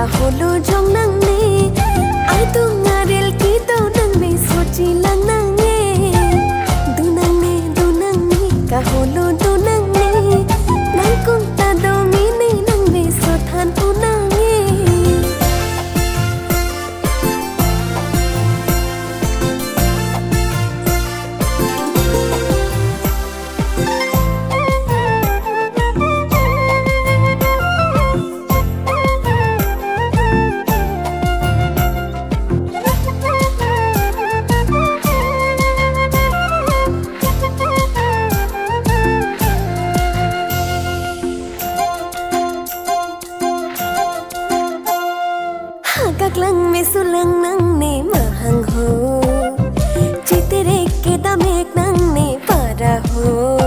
kaholo jong nang ne ai tu ngarel ki to nang me sochi lang nang ne du nang ne kaholo du nang ne nang kun ta do mi ne nang me so than tu nang ne kaklang me sulang nang ne mahang ho chitere ke damek nang ne para ho